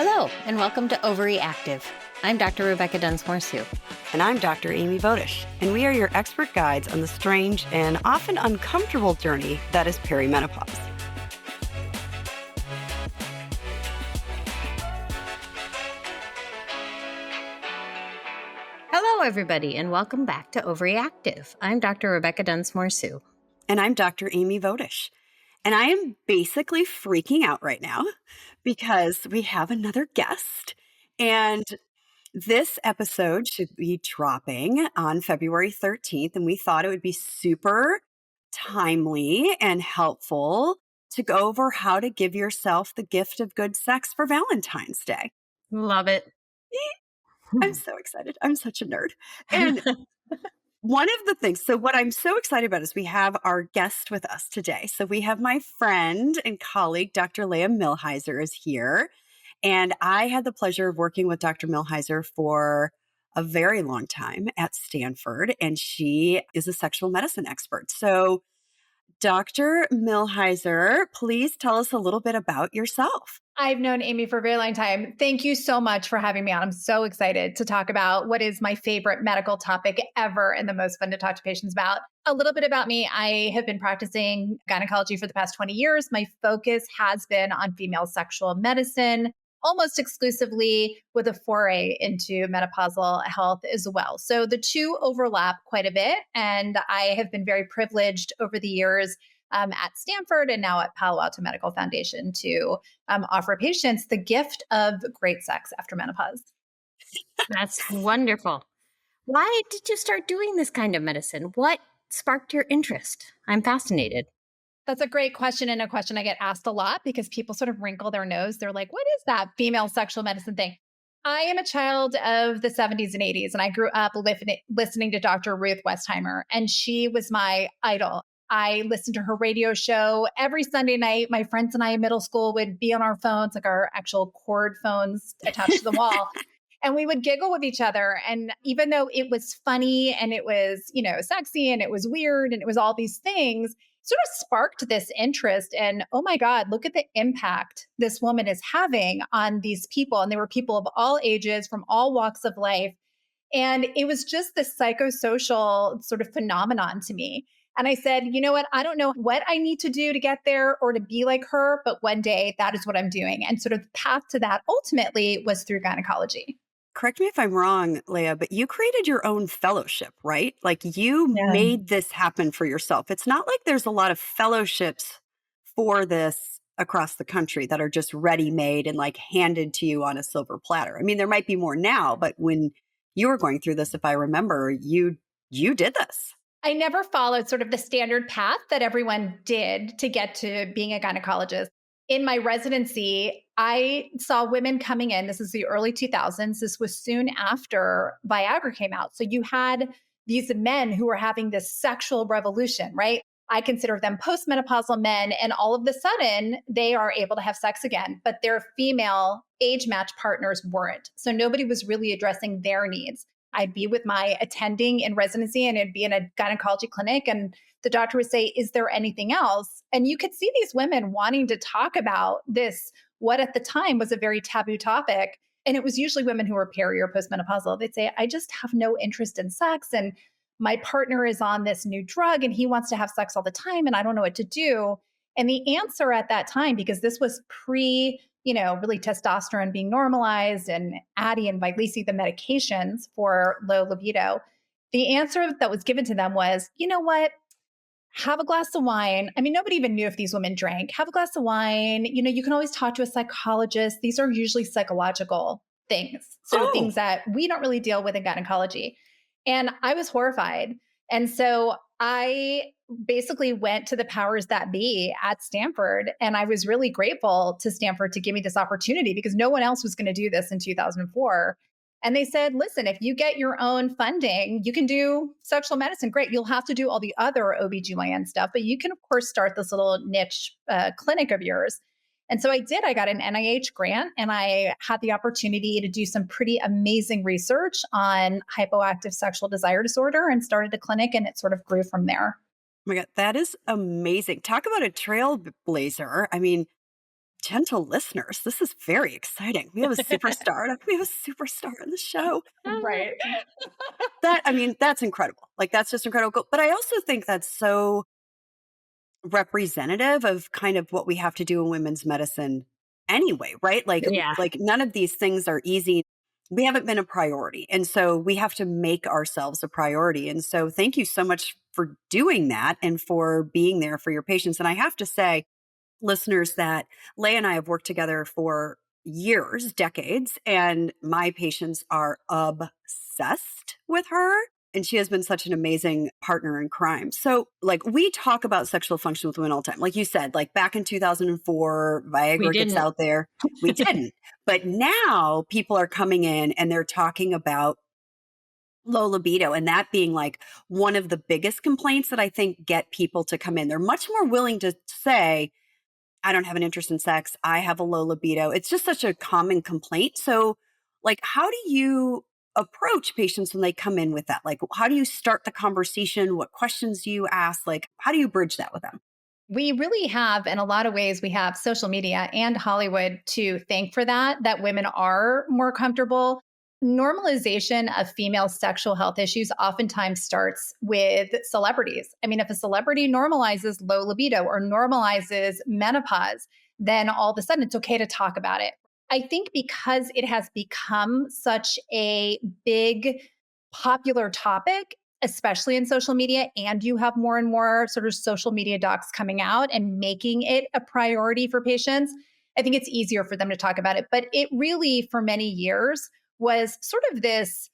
Hello, and welcome to Overreactive. I'm Dr. Rebecca Dunsmoor-Su. And I'm Dr. Amy Voedisch, and we are your expert guides on the strange and often uncomfortable journey that is perimenopause. Hello, everybody, and welcome back to Overreactive. I'm Dr. Rebecca Dunsmoor-Su. And I'm Dr. Amy Voedisch. And I am basically freaking out right now because we have another guest. And this episode should be dropping on February 13th. And we thought it would be super timely and helpful to go over how to give yourself the gift of good sex for Valentine's Day. Love it. I'm so excited. I'm such a nerd. And one of the things, so what I'm so excited about is we have our guest with us today. So we have my friend and colleague, Dr. Leah Millheiser is here. And I had the pleasure of working with Dr. Millheiser for a very long time at Stanford, and she is a sexual medicine expert. So Dr. Millheiser, please tell us a little bit about yourself. I've known Amy for a very long time. Thank you so much for having me on. I'm so excited to talk about what is my favorite medical topic ever and the most fun to talk to patients about. A little bit about me. I have been practicing gynecology for the past 20 years. My focus has been on female sexual medicine, almost exclusively with a foray into menopausal health as well. So the two overlap quite a bit. And I have been very privileged over the years at Stanford and now at Palo Alto Medical Foundation to offer patients the gift of great sex after menopause. That's wonderful. Why did you start doing this kind of medicine? What sparked your interest? I'm fascinated. That's a great question, and a question I get asked a lot because people sort of wrinkle their nose. They're like, what is that female sexual medicine thing? I am a child of the 70s and 80s, and I grew up listening to Dr. Ruth Westheimer, and she was my idol. I listened to her radio show every Sunday night. My friends and I in middle school would be on our phones, like our actual cord phones attached to the wall. And we would giggle with each other. And even though it was funny and it was, sexy and it was weird and it was all these things, sort of sparked this interest. And oh my God, look at the impact this woman is having on these people. And they were people of all ages from all walks of life. And it was just this psychosocial sort of phenomenon to me. And I said, you know what? I don't know what I need to do to get there or to be like her, but one day that is what I'm doing. And sort of the path to that ultimately was through gynecology. Correct me if I'm wrong, Leah, but you created your own fellowship, right? Like you made this happen for yourself. It's not like there's a lot of fellowships for this across the country that are just ready-made and like handed to you on a silver platter. I mean, there might be more now, but when you were going through this, if I remember, you did this. I never followed sort of the standard path that everyone did to get to being a gynecologist. In my residency, I saw women coming in. This is the early 2000s. This was soon after Viagra came out. So you had these men who were having this sexual revolution, right? I consider them postmenopausal men. And all of a sudden, they are able to have sex again, but their female age match partners weren't. So nobody was really addressing their needs. I'd be with my attending in residency and it'd be in a gynecology clinic and the doctor would say, is there anything else? And you could see these women wanting to talk about this, what at the time was a very taboo topic. And it was usually women who were peri or postmenopausal. They'd say, I just have no interest in sex. And my partner is on this new drug and he wants to have sex all the time. And I don't know what to do. And the answer at that time, because this was really testosterone being normalized and Addyi and Vyleesi, the medications for low libido, the answer that was given to them was, you know what? Have a glass of wine. I mean, nobody even knew if these women drank. Have a glass of wine. You can always talk to a psychologist. These are usually psychological things. So things that we don't really deal with in gynecology. And I was horrified. And so I basically went to the powers that be at Stanford. And I was really grateful to Stanford to give me this opportunity because no one else was going to do this in 2004. And they said, listen, if you get your own funding, you can do sexual medicine. Great. You'll have to do all the other OBGYN stuff, but you can, of course, start this little niche clinic of yours. And so I did. I got an NIH grant and I had the opportunity to do some pretty amazing research on hypoactive sexual desire disorder and started a clinic, and it sort of grew from there. Oh my God, that is amazing. Talk about a trailblazer. I mean, gentle listeners, this is very exciting. We have a superstar. We have a superstar in the show. Right. I mean, that's incredible. Like, that's just incredible. But I also think that's so representative of kind of what we have to do in women's medicine anyway, right? Yeah. Like none of these things are easy. We haven't been a priority. And so we have to make ourselves a priority. And so thank you so much for doing that and for being there for your patients. And I have to say, listeners, that Leah and I have worked together for years, decades, and my patients are obsessed with her. And she has been such an amazing partner in crime. So, like, we talk about sexual function with women all the time. Like you said, like back in 2004, We Viagra gets didn't. out there. We didn't. But now people are coming in and they're talking about low libido, and that being like one of the biggest complaints that I think get people to come in. They're much more willing to say, I don't have an interest in sex. I have a low libido. It's just such a common complaint. So, like, how do you approach patients when they come in with that? Like, how do you start the conversation? What questions do you ask? Like, how do you bridge that with them? We really have, in a lot of ways, we have social media and Hollywood to thank for that women are more comfortable. Normalization of female sexual health issues oftentimes starts with celebrities. I mean, if a celebrity normalizes low libido or normalizes menopause, then all of a sudden it's okay to talk about it. I think because it has become such a big, popular topic, especially in social media, and you have more and more sort of social media docs coming out and making it a priority for patients, I think it's easier for them to talk about it. But it really, for many years, was sort of this,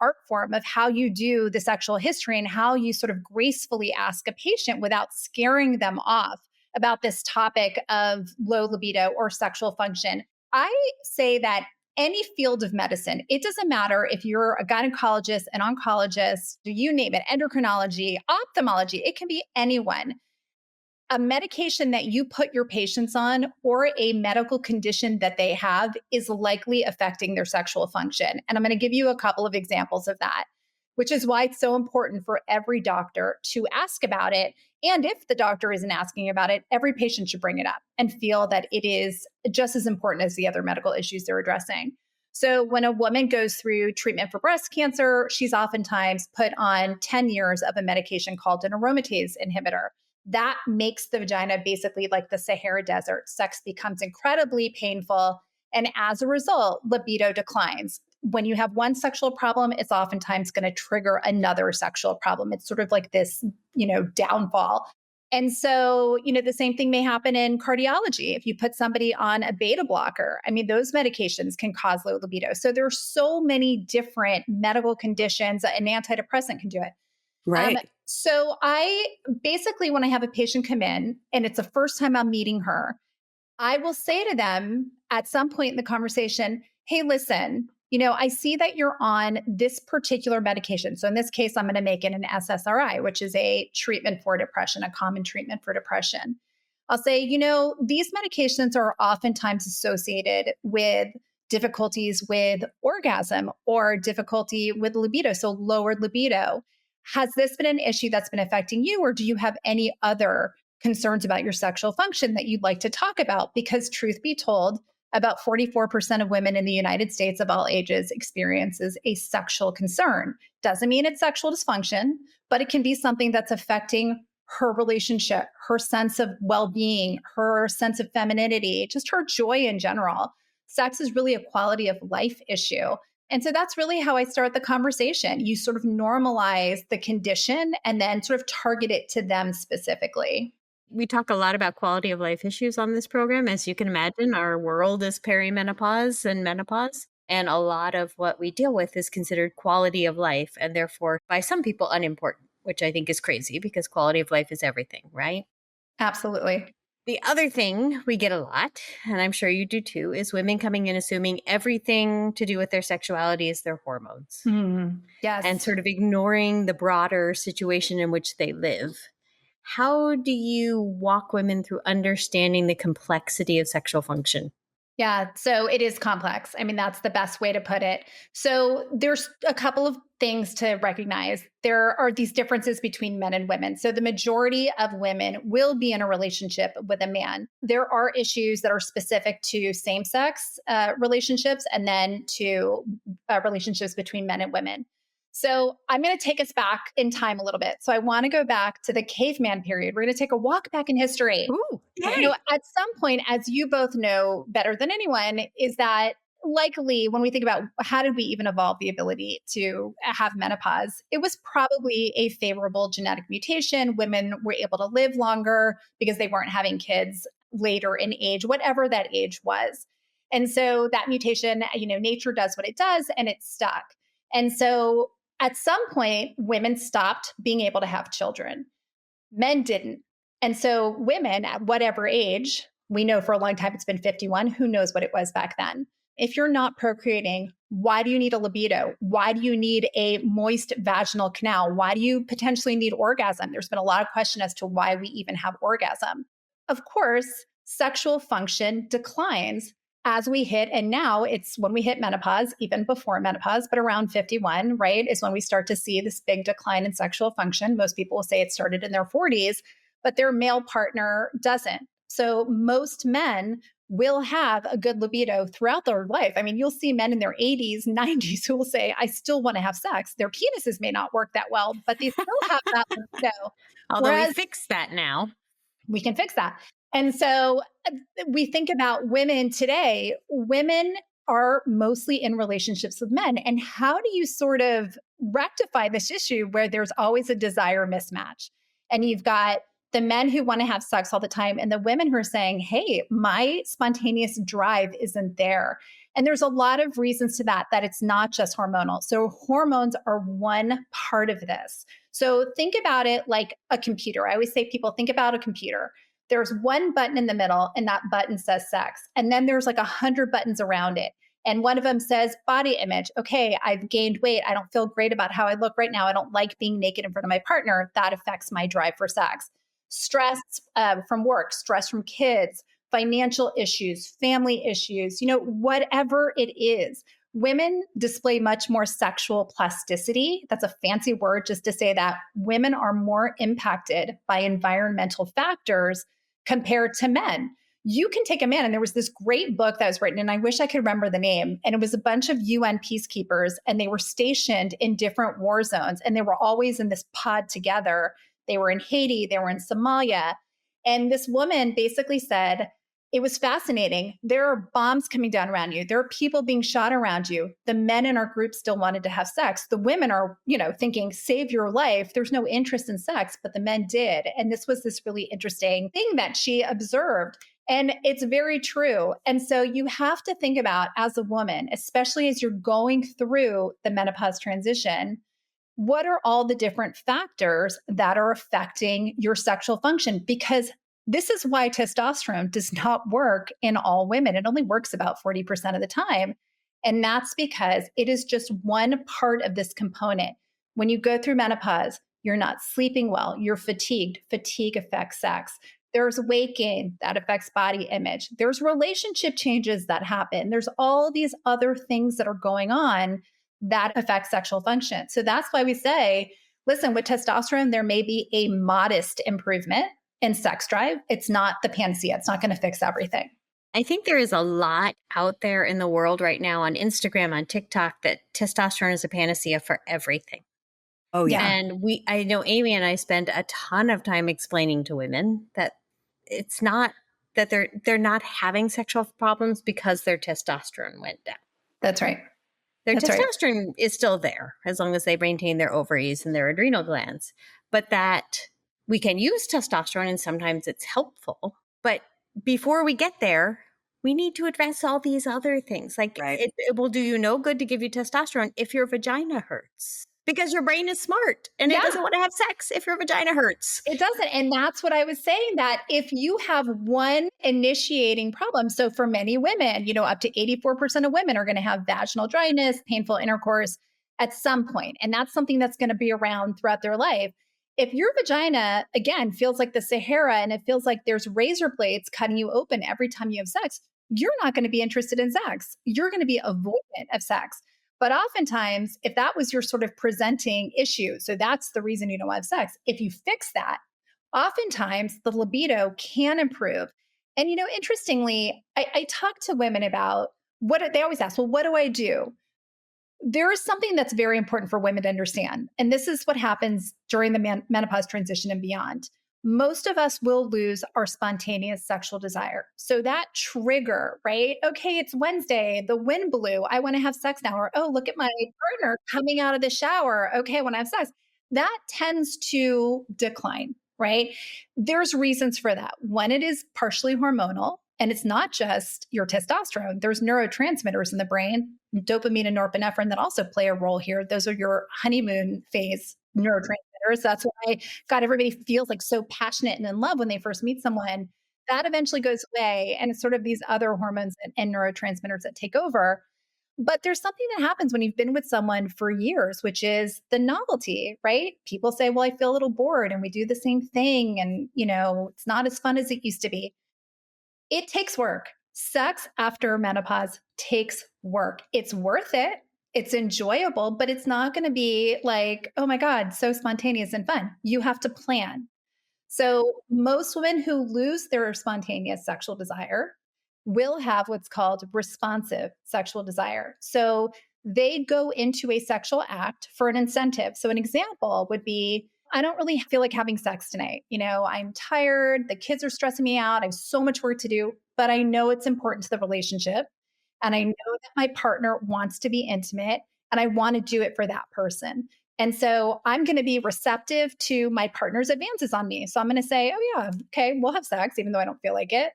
art form of how you do the sexual history and how you sort of gracefully ask a patient without scaring them off about this topic of low libido or sexual function. I say that any field of medicine, it doesn't matter if you're a gynecologist, an oncologist, you name it, endocrinology, ophthalmology, it can be anyone. A medication that you put your patients on or a medical condition that they have is likely affecting their sexual function. And I'm going to give you a couple of examples of that, which is why it's so important for every doctor to ask about it. And if the doctor isn't asking about it, every patient should bring it up and feel that it is just as important as the other medical issues they're addressing. So when a woman goes through treatment for breast cancer, she's oftentimes put on 10 years of a medication called an aromatase inhibitor that makes the vagina basically like the Sahara Desert. Sex becomes incredibly painful. And as a result, libido declines. When you have one sexual problem, it's oftentimes going to trigger another sexual problem. It's sort of like this, downfall. And so, the same thing may happen in cardiology. If you put somebody on a beta blocker, I mean, those medications can cause low libido. So there's so many different medical conditions. An antidepressant can do it. Um, Right. so I basically, when I have a patient come in and it's the first time I'm meeting her, I will say to them at some point in the conversation, hey, listen, I see that you're on this particular medication. So in this case, I'm going to make it an SSRI, which is a treatment for depression, a common treatment for depression. I'll say, these medications are oftentimes associated with difficulties with orgasm or difficulty with libido, so lowered libido. Has this been an issue that's been affecting you, or do you have any other concerns about your sexual function that you'd like to talk about? Because truth be told, about 44% of women in the United States of all ages experiences a sexual concern. Doesn't mean it's sexual dysfunction, but it can be something that's affecting her relationship, her sense of well-being, her sense of femininity, just her joy in general. Sex is really a quality of life issue. And so that's really how I start the conversation. You sort of normalize the condition and then sort of target it to them specifically. We talk a lot about quality of life issues on this program. As you can imagine, our world is perimenopause and menopause. And a lot of what we deal with is considered quality of life and therefore by some people unimportant, which I think is crazy because quality of life is everything, right? Absolutely. The other thing we get a lot, and I'm sure you do too, is women coming in assuming everything to do with their sexuality is their hormones and Yes. sort of ignoring the broader situation in which they live. How do you walk women through understanding the complexity of sexual function? Yeah, so it is complex. I mean, that's the best way to put it. So there's a couple of things to recognize. There are these differences between men and women. So the majority of women will be in a relationship with a man. There are issues that are specific to same sex relationships and then to relationships between men and women. So I'm going to take us back in time a little bit. So I want to go back to the caveman period. We're going to take a walk back in history. Ooh, okay. Yay. At some point, as you both know better than anyone, is that likely when we think about how did we even evolve the ability to have menopause, it was probably a favorable genetic mutation. Women were able to live longer because they weren't having kids later in age, whatever that age was. And so that mutation, nature does what it does and it stuck. And so at some point, women stopped being able to have children. Men didn't. And so women at whatever age, we know for a long time it's been 51, who knows what it was back then. If you're not procreating, why do you need a libido? Why do you need a moist vaginal canal? Why do you potentially need orgasm? There's been a lot of question as to why we even have orgasm. Of course, sexual function declines as we hit, and now it's when we hit menopause, even before menopause, but around 51, right, is when we start to see this big decline in sexual function. Most people will say it started in their 40s, but their male partner doesn't. So most men will have a good libido throughout their life. I mean, you'll see men in their 80s, 90s who will say, I still want to have sex. Their penises may not work that well, but they still have that libido. Although we Whereas fixed that now. we can fix that. And so we think about women today, women are mostly in relationships with men. And how do you sort of rectify this issue where there's always a desire mismatch? And you've got the men who want to have sex all the time and the women who are saying, hey, my spontaneous drive isn't there. And there's a lot of reasons to that, that it's not just hormonal. So hormones are one part of this. So think about it like a computer. I always say, people think about a computer. There's one button in the middle, and that button says sex. And then there's like 100 buttons around it. And one of them says body image. Okay, I've gained weight. I don't feel great about how I look right now. I don't like being naked in front of my partner. That affects my drive for sex. Stress from work, stress from kids, financial issues, family issues, whatever it is. Women display much more sexual plasticity. That's a fancy word just to say that women are more impacted by environmental factors compared to men. You can take a man, and there was this great book that was written, and I wish I could remember the name. And it was a bunch of UN peacekeepers, and they were stationed in different war zones, and they were always in this pod together. They were in Haiti, they were in Somalia. And this woman basically said, it was fascinating. There are bombs coming down around you. There are people being shot around you. The men in our group still wanted to have sex. The women are, thinking, save your life. There's no interest in sex, but the men did. And this was this really interesting thing that she observed. And it's very true. And so you have to think about, as a woman, especially as you're going through the menopause transition, what are all the different factors that are affecting your sexual function? Because this is why testosterone does not work in all women. It only works about 40% of the time. And that's because it is just one part of this component. When you go through menopause, you're not sleeping well, you're fatigued. Fatigue affects sex. There's weight gain that affects body image. There's relationship changes that happen. There's all these other things that are going on that affect sexual function. So that's why we say, listen, with testosterone, there may be a modest improvement in sex drive. It's not the panacea. It's not going to fix everything. I think there is a lot out there in the world right now on Instagram, on TikTok, that testosterone is a panacea for everything. Oh, yeah. And I know Amy and I spend a ton of time explaining to women that it's not that they're not having sexual problems because their testosterone went down. That's right. Their That's right. testosterone is still there as long as they maintain their ovaries and their adrenal glands, but that we can use testosterone and sometimes it's helpful. But before we get there, we need to address all these other things. Like Right. it will do you no good to give you testosterone if your vagina hurts, because your brain is smart and Yeah. it doesn't want to have sex if your vagina hurts. It doesn't. And that's what I was saying, that if you have one initiating problem, so for many women, up to 84% of women are going to have vaginal dryness, painful intercourse at some point. And that's something that's going to be around throughout their life. If your vagina, again, feels like the Sahara and it feels like there's razor blades cutting you open every time you have sex, you're not going to be interested in sex. You're going to be avoidant of sex. But oftentimes, if that was your sort of presenting issue, so that's the reason you don't have sex, if you fix that, oftentimes the libido can improve. And, interestingly, I talk to women about they always ask, well, what do I do? There is something that's very important for women to understand. And this is what happens during the menopause transition and beyond. Most of us will lose our spontaneous sexual desire. So that trigger, right? Okay, it's Wednesday, the wind blew. I want to have sex now. Or, oh, look at my partner coming out of the shower. Okay, I want to have sex. That tends to decline, right? There's reasons for that. One, it is partially hormonal. And it's not just your testosterone. There's neurotransmitters in the brain, dopamine and norepinephrine, that also play a role here. Those are your honeymoon phase neurotransmitters. That's why God, everybody feels like so passionate and in love when they first meet someone. That eventually goes away. And it's sort of these other hormones and neurotransmitters that take over. But there's something that happens when you've been with someone for years, which is the novelty, right? People say, well, I feel a little bored and we do the same thing. And, it's not as fun as it used to be. It takes work. Sex after menopause takes work. It's worth it. It's enjoyable, but it's not going to be like, oh my God, so spontaneous and fun. You have to plan. So, most women who lose their spontaneous sexual desire will have what's called responsive sexual desire. So, they go into a sexual act for an incentive. So, an example would be, I don't really feel like having sex tonight. I'm tired. The kids are stressing me out. I have so much work to do, but I know it's important to the relationship. And I know that my partner wants to be intimate and I want to do it for that person. And so I'm going to be receptive to my partner's advances on me. So I'm going to say, oh, yeah, okay, we'll have sex, even though I don't feel like it.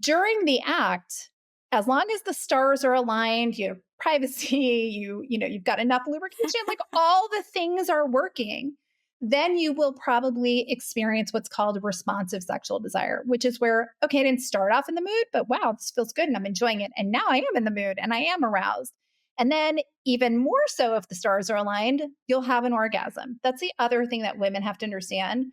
During the act, as long as the stars are aligned, you have privacy, you've got enough lubrication, like all the things are working, then you will probably experience what's called responsive sexual desire, which is where, okay, I didn't start off in the mood, but wow, this feels good and I'm enjoying it. And now I am in the mood and I am aroused. And then, even more so, if the stars are aligned, you'll have an orgasm. That's the other thing that women have to understand.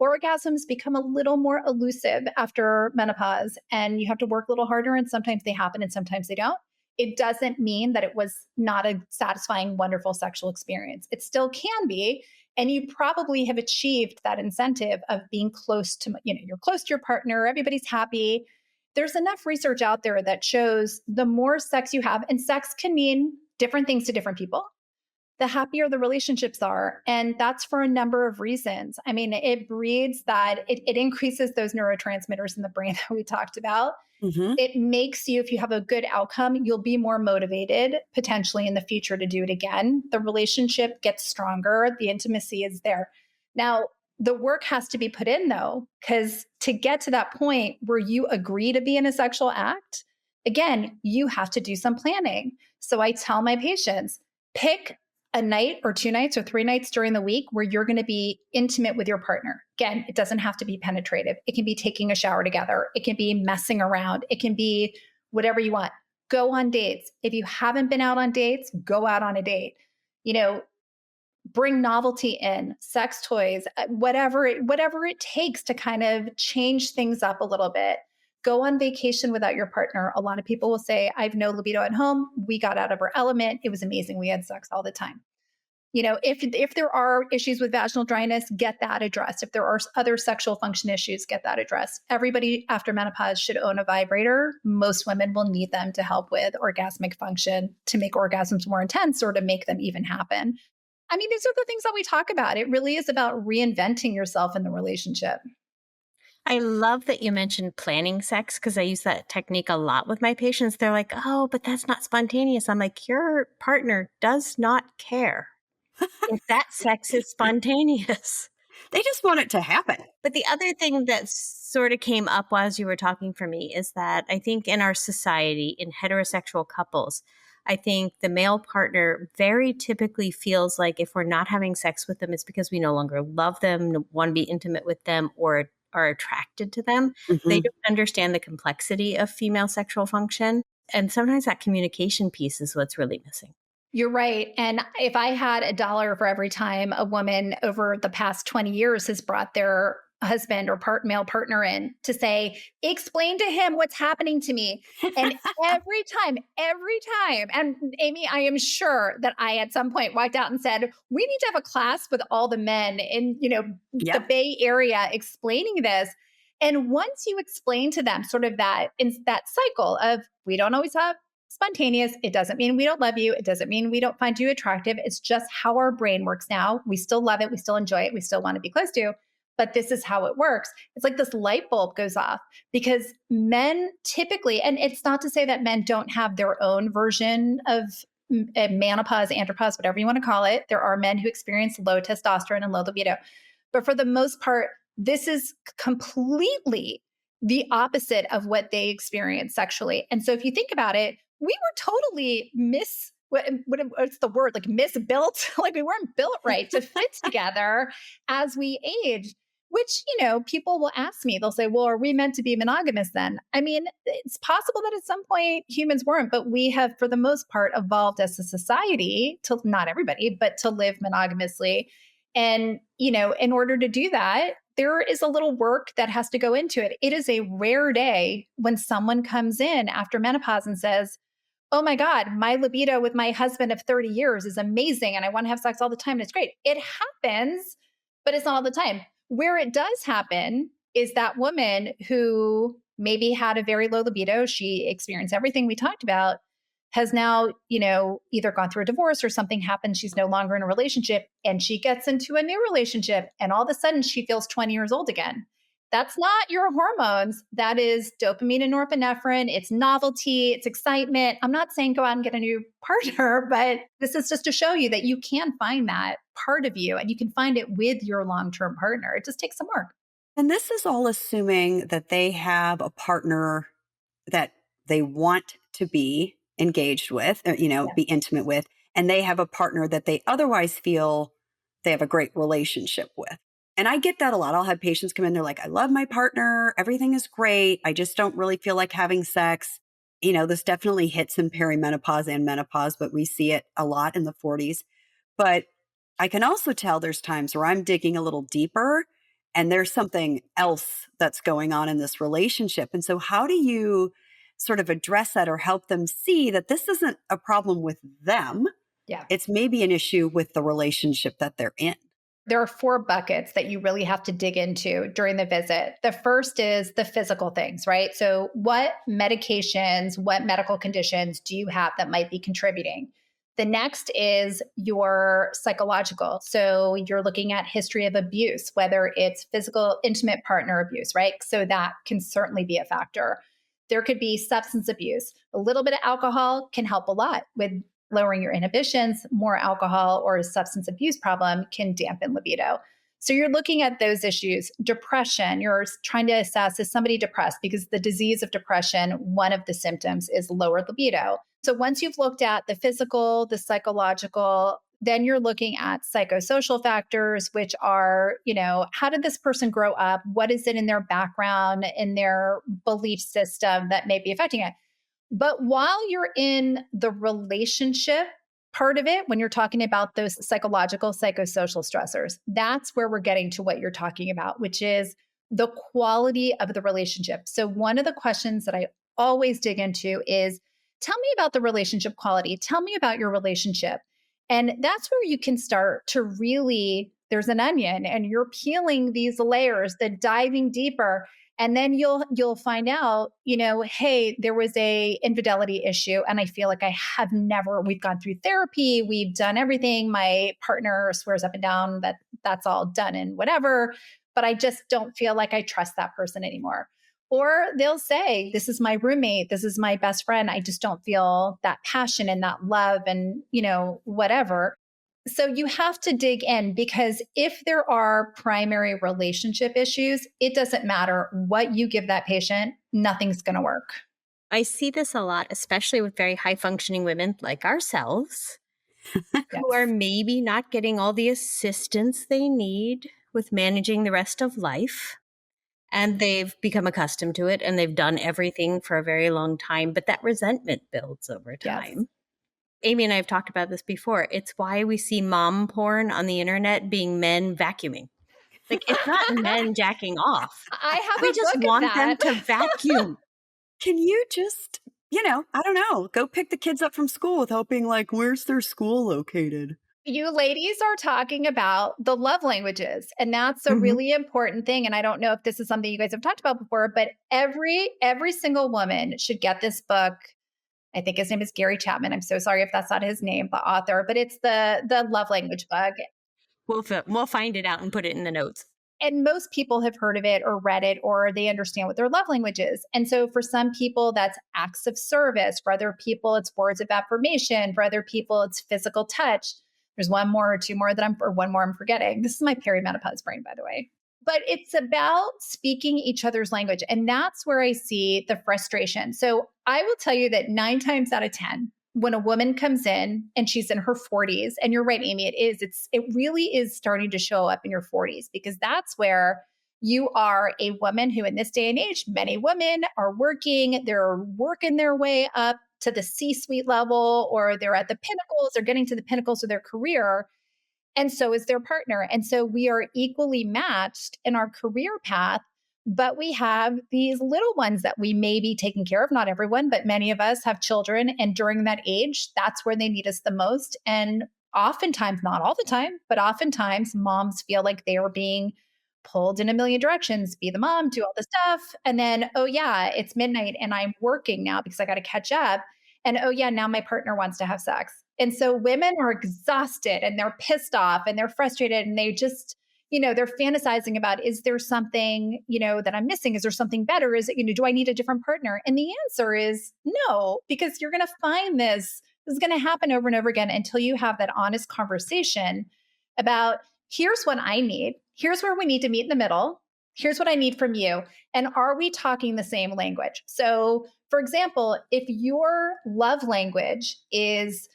Orgasms become a little more elusive after menopause, and you have to work a little harder. And sometimes they happen and sometimes they don't. It doesn't mean that it was not a satisfying, wonderful sexual experience. It still can be. And you probably have achieved that incentive of being close to, you're close to your partner, everybody's happy. There's enough research out there that shows the more sex you have, and sex can mean different things to different people, the happier the relationships are. And that's for a number of reasons. I mean, it breeds that, it increases those neurotransmitters in the brain that we talked about. Hmm. It makes you, if you have a good outcome, you'll be more motivated potentially in the future to do it again. The relationship gets stronger, the intimacy is there. Now, the work has to be put in though, because to get to that point where you agree to be in a sexual act, again, you have to do some planning. So I tell my patients, pick a night or 2 nights or 3 nights during the week where you're going to be intimate with your partner. Again, it doesn't have to be penetrative. It can be taking a shower together. It can be messing around. It can be whatever you want. Go on dates. If you haven't been out on dates, go out on a date. You know, bring novelty in, sex toys, whatever it takes to kind of change things up a little bit. Go on vacation without your partner. A lot of people will say, I have no libido at home. We got out of our element. It was amazing. We had sex all the time. If there are issues with vaginal dryness, get that addressed. If there are other sexual function issues, get that addressed. Everybody after menopause should own a vibrator. Most women will need them to help with orgasmic function, to make orgasms more intense or to make them even happen. I mean, these are the things that we talk about. It really is about reinventing yourself in the relationship. I love that you mentioned planning sex because I use that technique a lot with my patients. They're like, oh, but that's not spontaneous. I'm like, your partner does not care if that sex is spontaneous. They just want it to happen. But the other thing that sort of came up as you were talking for me is that I think in our society, in heterosexual couples, I think the male partner very typically feels like if we're not having sex with them, it's because we no longer love them, want to be intimate with them, or are attracted to them. They Hmm. don't understand the complexity of female sexual function. And sometimes that communication piece is what's really missing. You're right. And if I had $1 for every time a woman over the past 20 years has brought their husband or male partner in to say, explain to him what's happening to me. And every time, and Amy, I am sure that I at some point walked out and said, we need to have a class with all the men in, the Yep. Bay Area explaining this. And once you explain to them sort of that in that cycle of we don't always have spontaneous, it doesn't mean we don't love you. It doesn't mean we don't find you attractive. It's just how our brain works now. We still love it. We still enjoy it. We still want to be close to, but this is how it works. It's like this light bulb goes off because men typically, and it's not to say that men don't have their own version of menopause, andropause, whatever you want to call it. There are men who experience low testosterone and low libido. But for the most part, this is completely the opposite of what they experience sexually. And so if you think about it, we were totally what's the word, like misbuilt, like we weren't built right to fit together as we age, which, people will ask me, they'll say, well, are we meant to be monogamous then? I mean, it's possible that at some point humans weren't, but we have, for the most part, evolved as a society to, not everybody, but to live monogamously. And, in order to do that, there is a little work that has to go into it. It is a rare day when someone comes in after menopause and says, oh my God, my libido with my husband of 30 years is amazing and I want to have sex all the time and it's great. It happens, but it's not all the time. Where it does happen is that woman who maybe had a very low libido, she experienced everything we talked about, has now, either gone through a divorce or something happened. She's no longer in a relationship and she gets into a new relationship and all of a sudden she feels 20 years old again. That's not your hormones. That is dopamine and norepinephrine. It's novelty, it's excitement. I'm not saying go out and get a new partner, but this is just to show you that you can find that part of you and you can find it with your long term partner. It just takes some work. And this is all assuming that they have a partner that they want to be engaged with, Yeah. be intimate with, and they have a partner that they otherwise feel they have a great relationship with. And I get that a lot. I'll have patients come in, they're like, I love my partner, everything is great. I just don't really feel like having sex. This definitely hits in perimenopause and menopause, but we see it a lot in the 40s. But I can also tell there's times where I'm digging a little deeper and there's something else that's going on in this relationship. And so, how do you sort of address that or help them see that this isn't a problem with them? Yeah. It's maybe an issue with the relationship that they're in. There are 4 buckets that you really have to dig into during the visit. The first is the physical things, right? So, what medications, what medical conditions do you have that might be contributing? The next is your psychological. So, you're looking at history of abuse, whether it's physical, intimate partner abuse, right? So, that can certainly be a factor. There could be substance abuse. A little bit of alcohol can help a lot with lowering your inhibitions. More alcohol or a substance abuse problem can dampen libido. So you're looking at those issues. Depression, you're trying to assess, is somebody depressed? Because the disease of depression, one of the symptoms is lower libido. So once you've looked at the physical, the psychological, then you're looking at psychosocial factors, which are, how did this person grow up? What is it in their background, in their belief system that may be affecting it? But while you're in the relationship part of it, when you're talking about those psychological, psychosocial stressors, that's where we're getting to what you're talking about, which is the quality of the relationship. So, one of the questions that I always dig into is tell me about the relationship quality. Tell me about your relationship. And that's where you can start to really, there's an onion and you're peeling these layers, the diving deeper, and then you'll find out, hey, there was a infidelity issue and I feel like we've gone through therapy, we've done everything, my partner swears up and down that that's all done and whatever, but I just don't feel like I trust that person anymore. Or they'll say, this is my roommate, this is my best friend, I just don't feel that passion and that love and, whatever. So you have to dig in because if there are primary relationship issues, it doesn't matter what you give that patient, nothing's going to work. I see this a lot, especially with very high functioning women like ourselves, who are Yes. maybe not getting all the assistance they need with managing the rest of life. And they've become accustomed to it and they've done everything for a very long time, but that resentment builds over Yes. time. Amy and I have talked about this before. It's why we see mom porn on the internet being men vacuuming. Like, it's not men jacking off. I have We a just book of want them that. to vacuum. Can you just, I don't know, go pick the kids up from school without being like, where's their school located? You ladies are talking about the love languages, and that's a Mhm. really important thing, and I don't know if this is something you guys have talked about before, but every single woman should get this book. I think his name is Gary Chapman. I'm so sorry if that's not his name, the author, but it's the love language book. We'll find it out and put it in the notes. And most people have heard of it or read it or they understand what their love language is. And so for some people, that's acts of service. For other people, it's words of affirmation. For other people, it's physical touch. There's one more or two more or one more I'm forgetting. This is my perimenopause brain, by the way. But it's about speaking each other's language. And that's where I see the frustration. So I will tell you that 9 times out of 10, when a woman comes in and she's in her 40s, and you're right, Amy, it really is starting to show up in your 40s, because that's where you are a woman who, in this day and age, many women are working, they're working their way up to the C-suite level, or they're at the pinnacles, they're getting to the pinnacles of their career, and so is their partner. And so we are equally matched in our career path, but we have these little ones that we may be taking care of. Not everyone, but many of us have children. And during that age, that's where they need us the most. And oftentimes, not all the time, but oftentimes, moms feel like they are being pulled in a million directions. Be the mom, do all the stuff. And then, oh, yeah, it's midnight and I'm working now because I got to catch up. And oh, yeah, now my partner wants to have sex. And so women are exhausted and they're pissed off and they're frustrated and they just, they're fantasizing about, is there something, that I'm missing? Is there something better? Is it, do I need a different partner? And the answer is no, because you're going to find this is going to happen over and over again until you have that honest conversation about, here's what I need. Here's where we need to meet in the middle. Here's what I need from you. And are we talking the same language? So, for example, if your love language is,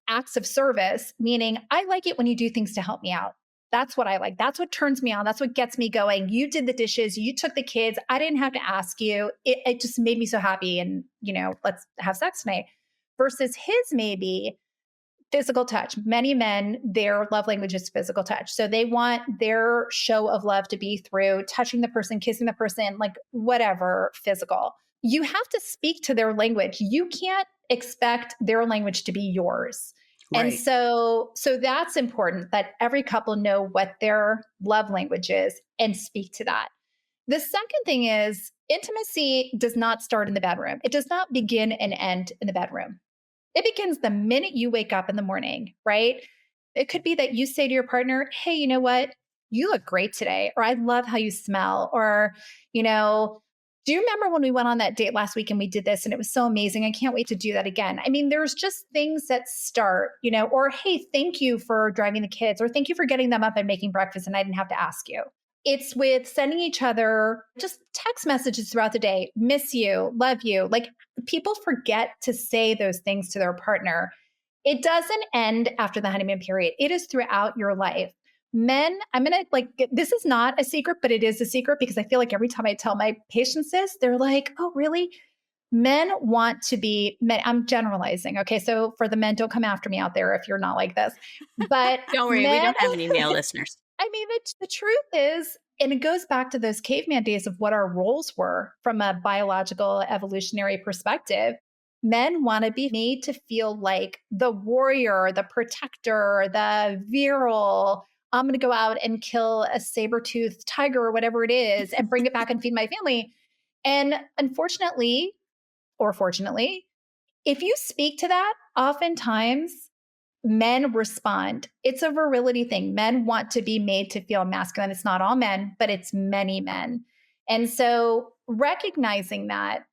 acts of service, meaning I like it when you do things to help me out. That's what I like. That's what turns me on. That's what gets me going. You did the dishes. You took the kids. I didn't have to ask you. It just made me so happy. And, let's have sex tonight. Versus his maybe physical touch. Many men, their love language is physical touch. So they want their show of love to be through touching the person, kissing the person, like whatever physical. You have to speak to their language. You can't expect their language to be yours. And Right. so that's important, that every couple know what their love language is and speak to that. The second thing is, intimacy does not start in the bedroom. It does not begin and end in the bedroom. It begins the minute you wake up in the morning, right? It could be that you say to your partner, hey, you know what? You look great today. Or I love how you smell. Or, do you remember when we went on that date last week and we did this and it was so amazing? I can't wait to do that again. I mean, there's just things that start, or hey, thank you for driving the kids, or thank you for getting them up and making breakfast and I didn't have to ask you. It's with sending each other just text messages throughout the day, miss you, love you. Like, people forget to say those things to their partner. It doesn't end after the honeymoon period. It is throughout your life. Men, I'm going to this is not a secret, but it is a secret because I feel like every time I tell my patients this, they're like, oh, really? Men want to be men. I'm generalizing. Okay. So for the men, don't come after me out there if you're not like this. But Don't worry, we men, don't have any male listeners. I mean, the truth is, and it goes back to those caveman days of what our roles were from a biological evolutionary perspective. Men want to be made to feel like the warrior, the protector, the virile. I'm going to go out and kill a saber-toothed tiger or whatever it is and bring it back and feed my family. And unfortunately, or fortunately, if you speak to that, oftentimes men respond. It's a virility thing. Men want to be made to feel masculine. It's not all men, but it's many men. And so recognizing that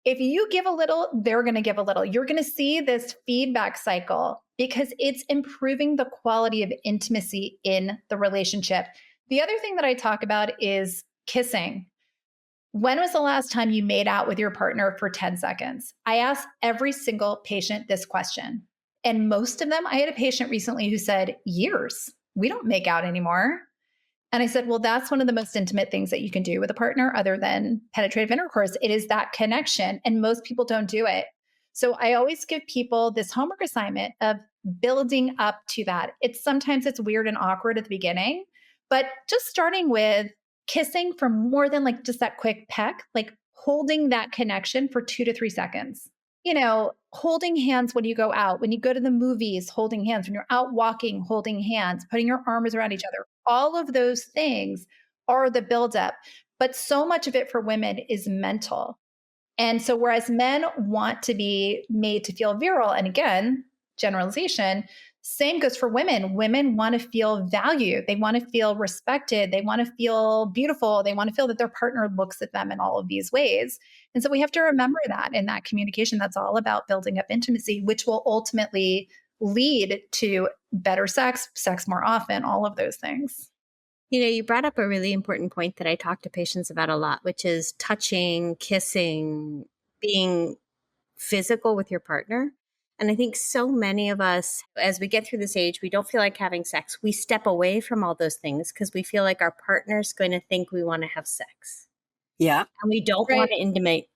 if you give a little, they're going to give a little. You're going to see this feedback cycle because it's improving the quality of intimacy in the relationship. The other thing that I talk about is kissing. When was the last time you made out with your partner for 10 seconds? I ask every single patient this question. And most of them, I had a patient recently who said, years. We don't make out anymore. And I said, well, that's one of the most intimate things that you can do with a partner other than penetrative intercourse. It is that connection. And most people don't do it. So I always give people this homework assignment of building up to that. Sometimes it's weird and awkward at the beginning, But just starting with kissing for more than like just that quick peck, like holding that connection for 2 to 3 seconds. Holding hands when you go out, when you go to the movies, holding hands, when you're out walking, holding hands, putting your arms around each other. All of those things are the buildup. But so much of it for women is mental. And so, whereas men want to be made to feel virile, and again, generalization, same goes for women. Women want to feel valued. They want to feel respected. They want to feel beautiful. They want to feel that their partner looks at them in all of these ways. And so, we have to remember that in that communication, that's all about building up intimacy, which will ultimately lead to better sex, sex more often, all of those things. You brought up a really important point that I talk to patients about a lot, which is touching, kissing, being physical with your partner. And I think so many of us, as we get through this age, we don't feel like having sex. We step away from all those things because we feel like our partner's going to think we want to have sex. Yeah. And we don't Right. want to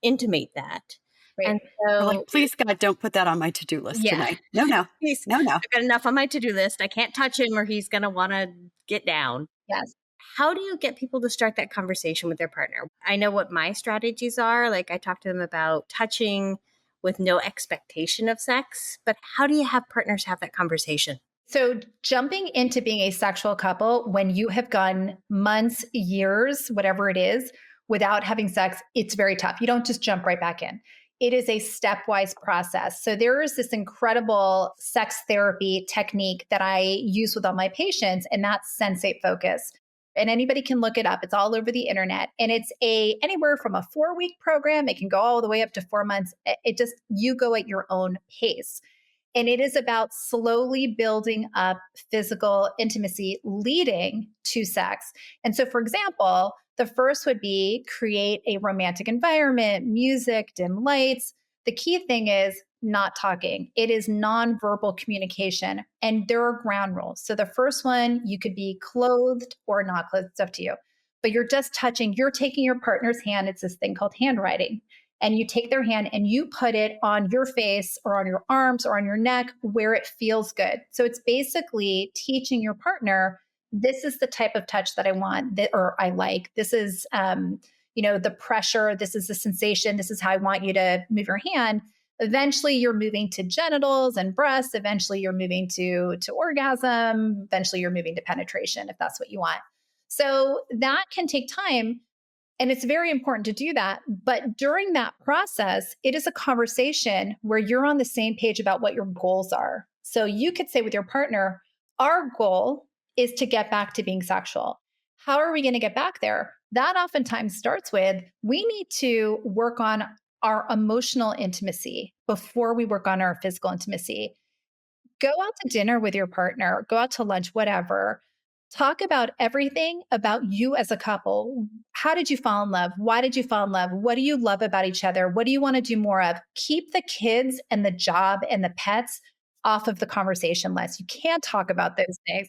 intimate that. And Right. We're like, so, please, God, don't put that on my to-do list yeah, tonight. No, no, he's, no, no. I've got enough on my to-do list. I can't touch him or he's going to want to get down. Yes. How do you get people to start that conversation with their partner? I know what my strategies are. Like I talk to them about touching with no expectation of sex, but how do you have partners have that conversation? So, jumping into being a sexual couple when you have gone months, years, whatever it is, without having sex, it's very tough. You don't just jump right back in. It is a stepwise process. So, there is this incredible sex therapy technique that I use with all my patients, and that's sensate focus. And anybody can look it up. It's all over the internet. And it's anywhere from a 4-week program. It can go all the way up to 4 months. It just, you go at your own pace. And it is about slowly building up physical intimacy leading to sex. And so, for example, the first would be create a romantic environment, music, dim lights. The key thing is not talking. It is nonverbal communication. And there are ground rules. So the first one, you could be clothed or not clothed, it's up to you. But you're just touching, you're taking your partner's hand. It's this thing called handwriting, and you take their hand and you put it on your face or on your arms or on your neck where it feels good. So it's basically teaching your partner, this is the type of touch that I want that, or I like. This is, the pressure. This is the sensation. This is how I want you to move your hand. Eventually, you're moving to genitals and breasts. Eventually, you're moving to orgasm. Eventually, you're moving to penetration if that's what you want. So that can take time, and it's very important to do that. But during that process, it is a conversation where you're on the same page about what your goals are. So you could say with your partner, our goal is to get back to being sexual. How are we going to get back there? That oftentimes starts with, we need to work on our emotional intimacy before we work on our physical intimacy. Go out to dinner with your partner, go out to lunch, whatever. Talk about everything about you as a couple. How did you fall in love? Why did you fall in love? What do you love about each other? What do you want to do more of? Keep the kids and the job and the pets off of the conversation list. You can't talk about those things.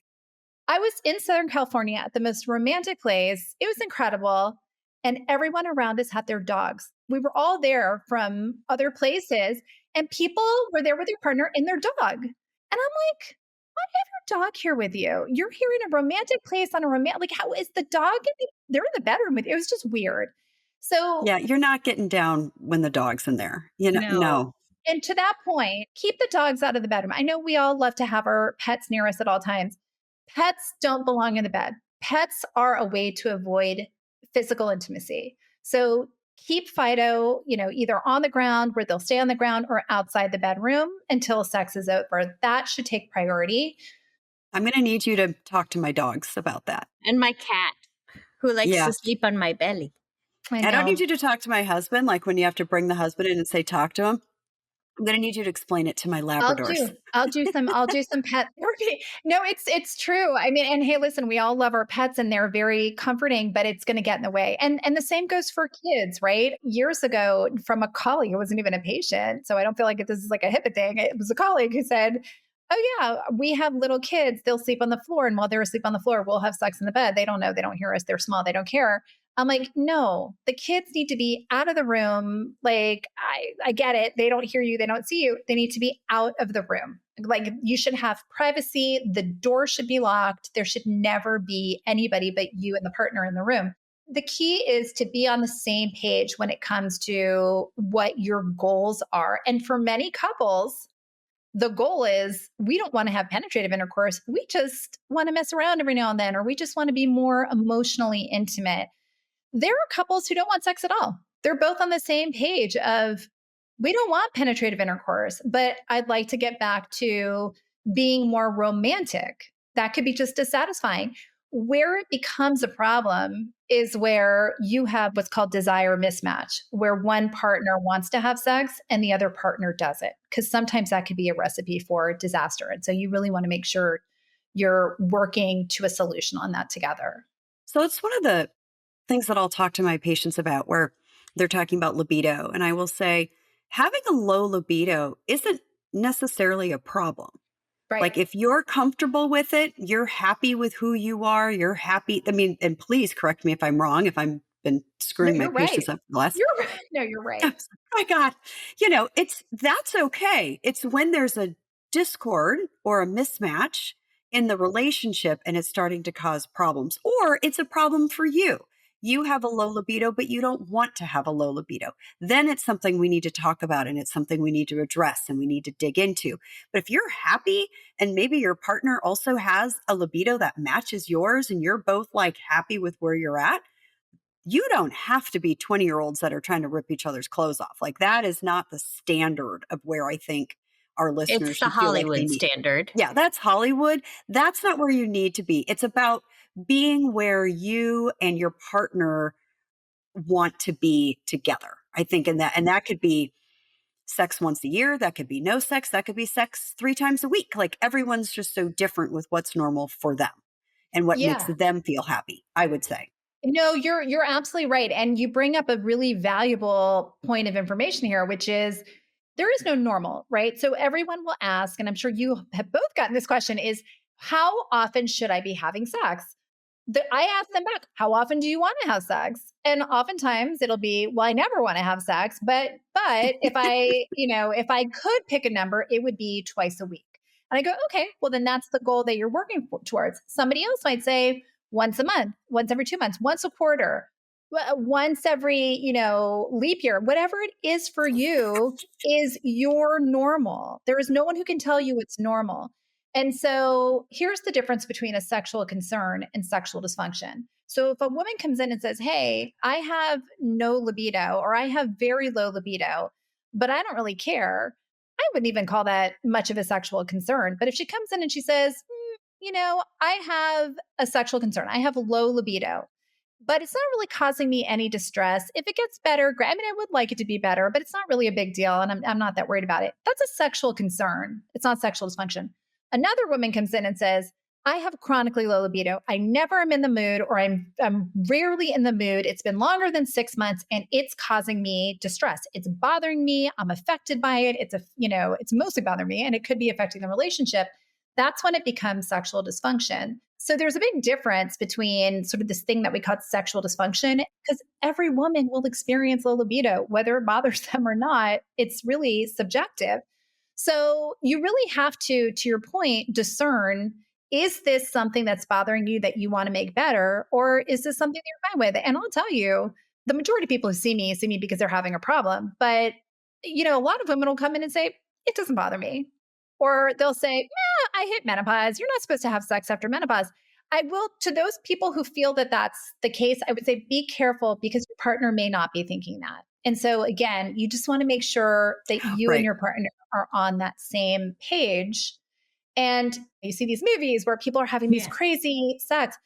I was in Southern California at the most romantic place. It was incredible. And everyone around us had their dogs. We were all there from other places, and people were there with their partner and their dog. And I'm like, why do you have your dog here with you? You're here in a romantic place on a romantic, like, how is the dog? They're in the bedroom with you. It was just weird. So, Yeah, you're not getting down when the dog's in there. No. No. and to that point, keep the dogs out of the bedroom. I know we all love to have our pets near us at all times. Pets don't belong in the bed. Pets are a way to avoid physical intimacy. So keep Fido, either on the ground where they'll stay on the ground or outside the bedroom until sex is over. That should take priority. I'm going to need you to talk to my dogs about that. And my cat, who likes Yeah. to sleep on my belly. I I don't need know. you to talk to my husband, like when you have to bring the husband in and say, talk to him. I'm going to need you to explain it to my I'll Labradors. do. I'll do some pet therapy. No, it's true. I mean, and hey, listen, we all love our pets and they're very comforting, but it's going to get in the way. And the same goes for kids, right? Years ago, from a colleague, it wasn't even a patient, so I don't feel like this is like a HIPAA thing. It was a colleague who said, "Oh yeah, we have little kids. They'll sleep on the floor, and while they're asleep on the floor, we'll have sex in the bed. They don't know. They don't hear us. They're small. They don't care." I'm like, no, the kids need to be out of the room. Like, I get it. They don't hear you. They don't see you. They need to be out of the room. Like you should have privacy. The door should be locked. There should never be anybody but you and the partner in the room. The key is to be on the same page when it comes to what your goals are. And for many couples, the goal is we don't want to have penetrative intercourse. We just want to mess around every now and then, or we just want to be more emotionally intimate. There are couples who don't want sex at all. They're both on the same page of we don't want penetrative intercourse, but I'd like to get back to being more romantic. That could be just as satisfying. Where it becomes a problem is where you have what's called desire mismatch, where one partner wants to have sex and the other partner doesn't, because sometimes that could be a recipe for disaster. And so you really want to make sure you're working to a solution on that together. So it's one of the things that I'll talk to my patients about where they're talking about libido. And I will say, having a low libido isn't necessarily a problem. Right. Like if you're comfortable with it, you're happy with who you are, you're happy. I mean, and please correct me if I'm wrong, if I've been No, screwing my you're right. patients up for the last. You're right. No, you're right. My God, that's okay. It's when there's a discord or a mismatch in the relationship and it's starting to cause problems, or it's a problem for you. You have a low libido, but you don't want to have a low libido. Then it's something we need to talk about and it's something we need to address and we need to dig into. But if you're happy and maybe your partner also has a libido that matches yours and you're both like happy with where you're at, you don't have to be 20-year-olds that are trying to rip each other's clothes off. Like that is not the standard of where I think our It's listeners the should feel like they Hollywood need. standard. Yeah, that's Hollywood. That's not where you need to be. It's about being where you and your partner want to be together. I think and that could be sex once a year, that could be no sex, that could be sex 3 times a week. Like everyone's just so different with what's normal for them and what makes Yeah. them feel happy, I would say. No, you're absolutely right. And you bring up a really valuable point of information here, which is there is no normal, right? So everyone will ask, and I'm sure you have both gotten this question, is how often should I be having sex? I ask them back, how often do you want to have sex? And oftentimes it'll be, well, I never want to have sex, but if if I could pick a number, it would be twice a week. And I go, okay, well then that's the goal that you're working towards. Somebody else might say once a month, once every 2 months, once a quarter, once every, leap year, whatever it is for you is your normal. There is no one who can tell you it's normal. And so here's the difference between a sexual concern and sexual dysfunction. So if a woman comes in and says, hey, I have no libido or I have very low libido, but I don't really care, I wouldn't even call that much of a sexual concern. But if she comes in and she says, I have a sexual concern, I have low libido, but it's not really causing me any distress. If it gets better, great. I mean, I would like it to be better, but it's not really a big deal. And I'm not that worried about it. That's a sexual concern. It's not sexual dysfunction. Another woman comes in and says, I have chronically low libido. I never am in the mood, or I'm rarely in the mood. It's been longer than 6 months and it's causing me distress. It's bothering me. I'm affected by it. It's mostly bothering me and it could be affecting the relationship. That's when it becomes sexual dysfunction. So there's a big difference between sort of this thing that we call sexual dysfunction, because every woman will experience low libido, whether it bothers them or not. It's really subjective. So you really have to your point, discern, is this something that's bothering you that you want to make better? Or is this something that you're fine with? And I'll tell you, the majority of people who see me because they're having a problem. But, a lot of women will come in and say, it doesn't bother me. Or they'll say, yeah, I hit menopause. You're not supposed to have sex after menopause. I will, to those people who feel that that's the case, I would say be careful because your partner may not be thinking that. And so, again, you just want to make sure that you and Right. your partner are on that same page. And you see these movies where people are having these Yes. crazy sex.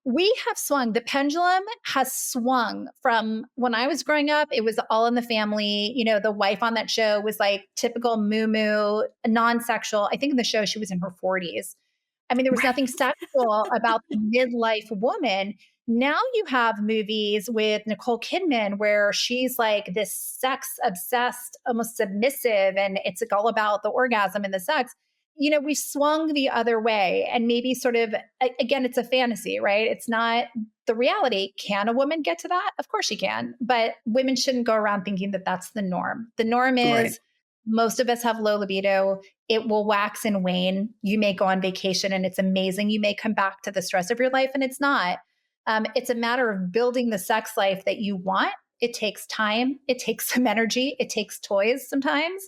We have swung, the pendulum has swung from when I was growing up, it was all in the family. The wife on that show was like typical moo non sexual. I think in the show, she was in her 40s. I mean, there was Right. nothing sexual about the midlife woman. Now you have movies with Nicole Kidman where she's like this sex obsessed, almost submissive, and it's like all about the orgasm and the sex. We swung the other way and maybe sort of, again, it's a fantasy, right? It's not the reality. Can a woman get to that? Of course she can, but women shouldn't go around thinking that that's the norm. The norm Right. is Most of us have low libido. It will wax and wane. You may go on vacation and it's amazing. You may come back to the stress of your life and it's not. It's a matter of building the sex life that you want. It takes time. It takes some energy. It takes toys sometimes,